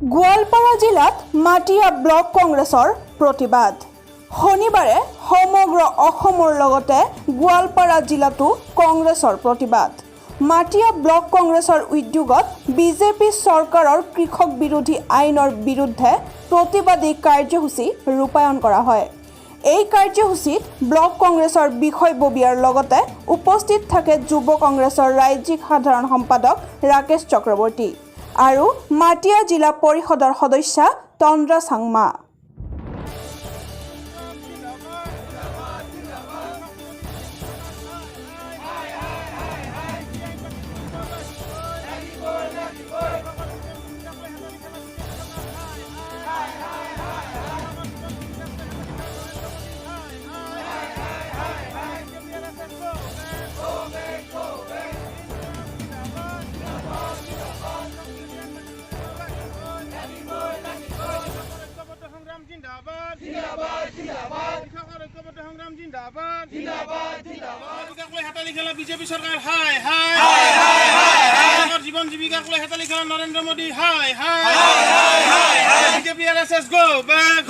গোৱালপাৰা জিলাত মাটিয়া ব্লক কংগ্ৰেছৰ প্ৰতিবাদ। শনিবাৰে সমগ্ৰ অসমৰ লগতে গোৱালপাৰা জিলাতো কংগ্ৰেছৰ প্ৰতিবাদ। মাটিয়া ব্লক কংগ্ৰেছৰ উদ্যোগত বিজেপি চৰকাৰৰ কৃষক বিৰোধী আইনৰ বিৰুদ্ধে প্ৰতিবাদী কাৰ্যসূচী ৰূপায়ণ কৰা হয়। এই কাৰ্যসূচীত ব্লক কংগ্ৰেছৰ বিষয়ববীয়াৰ লগতে উপস্থিত থাকে যুৱ কংগ্ৰেছৰ ৰাজ্যিক সাধাৰণ সম্পাদক ৰাকেশ চক্ৰৱৰ্তী আৰু মাটিয়া জিলা পৰিষদৰ সদস্য তন্দ্ৰা চাংমা। বিজেপি চৰকাৰ হাই হাই হাই হাই হাই জীৱন জীৱিকাক লৈ হেতালি খেলা নৰেন্দ্ৰ মোদী হাই হাই হাই হাই হাই বিজেপি আৰএছএছ গো বেক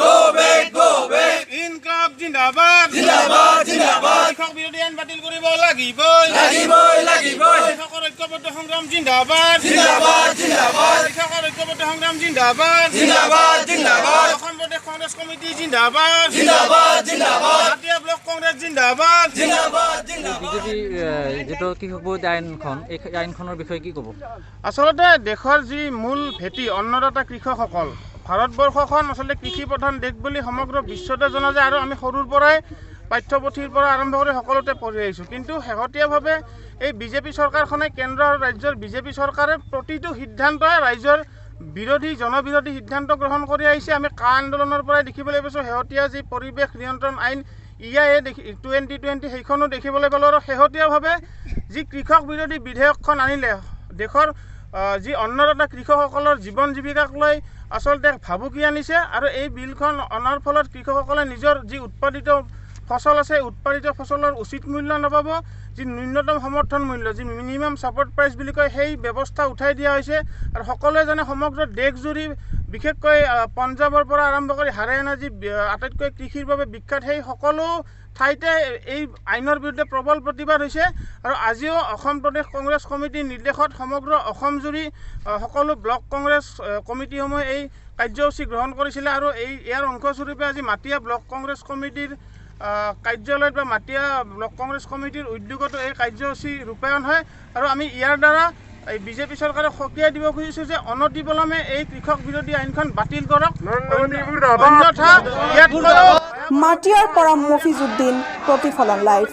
ইনকলাব জিন্দাবাদ জিন্দাবাদ জিন্দাবাদ কৃষক বিৰোধী আইন বাতিল কৰিব লাগিবই লাগিবই লাগিবই কৃষকৰ ঐক্যবদ্ধ সংগ্ৰাম জিন্দাবাদ জিন্দাবাদ জিন্দাবাদ কৃষকৰ ঐক্যবদ্ধ সংগ্ৰাম জিন্দাবাদ জিন্দাবাদ জিন্দাবাদ অসম প্ৰদেশ কংগ্ৰেছ কমিটি জিন্দাবাদ জিন্দাবাদ জিন্দাবাদ মাটিয়া ব্লক কংগ্ৰেছ জিন্দাবাদ জিন্দাবাদ জিন্দাবাদ বিজেপি যেটো কৃষক বিৰোধী আইনখন এই আইনখনৰ বিষয়ে কি ক'ব? আচলতে দেশৰ যি মূল ভেটি অন্নদাতা কৃষকসকল, ভাৰতবৰ্ষখন আচলতে কৃষি প্ৰধান দেশ বুলি সমগ্ৰ বিশ্বতে জনা যায় আৰু আমি সৰুৰ পৰাই পাঠ্যপুথিৰ পৰা আৰম্ভ কৰি সকলোতে পঢ়ি আহিছোঁ। কিন্তু শেহতীয়াভাৱে এই বিজেপি চৰকাৰখনে কেন্দ্ৰ আৰু ৰাজ্যৰ বিজেপি চৰকাৰে প্ৰতিটো সিদ্ধান্তই ৰাজ্যৰ বিৰোধী জনবিৰোধী সিদ্ধান্ত গ্ৰহণ কৰি আহিছে। আমি কা আন্দোলনৰ পৰাই দেখিবলৈ পাইছোঁ। শেহতীয়া যি পৰিৱেশ নিয়ন্ত্ৰণ আইন EIA 2020 সেইখনো দেখিবলৈ পালোঁ। আৰু শেহতীয়াভাৱে যি কৃষক বিৰোধী বিধেয়কখন আনিলে দেশৰ যি অন্নদাতা কৃষকসকলৰ জীৱন জীৱিকাক লৈ আচলতে ভাবুকি আনিছে। আৰু এই বিলখন অনাৰ ফলত কৃষকসকলে নিজৰ যি উৎপাদিত ফচল আছে উৎপাদিত ফচলৰ উচিত মূল্য নাপাব। যি ন্যূনতম সমৰ্থন মূল্য যি মিনিমাম ছাপৰ্ট প্ৰাইচ বুলি কয় সেই ব্যৱস্থা উঠাই দিয়া হৈছে। আৰু সকলোৱে জানে সমগ্ৰ দেশজুৰি বিশেষকৈ পঞ্জাৱৰ পৰা আৰম্ভ কৰি হাৰিয়ানা যি আটাইতকৈ কৃষিৰ বাবে বিখ্যাত সেই সকলো ঠাইতে এই আইনৰ বিৰুদ্ধে প্ৰবল প্ৰতিবাদ হৈছে। আৰু আজিও অসম প্ৰদেশ কংগ্ৰেছ কমিটিৰ নিৰ্দেশত সমগ্ৰ অসমজুৰি সকলো ব্লক কংগ্ৰেছ কমিটিসমূহে এই কাৰ্যসূচী গ্ৰহণ কৰিছিলে। আৰু ইয়াৰ অংশস্বৰূপে আজি মাটিয়া ব্লক কংগ্ৰেছ কমিটিৰ কাৰ্যালয়ত বা মাটিয়া ব্লক কংগ্ৰেছ কমিটিৰ উদ্যোগতো এই কাৰ্যসূচী ৰূপায়ণ হয়। আৰু আমি ইয়াৰ দ্বাৰা এই বিজেপি চৰকাৰক সকীয়াই দিব খুজিছোঁ যে অনতিপলমে এই কৃষক বিৰোধী আইনখন বাতিল কৰক, অন্যথা ইয়াত মাটিয়াৰ পৰা মফিজুদ্দিন, প্ৰতিফলন লাইভ।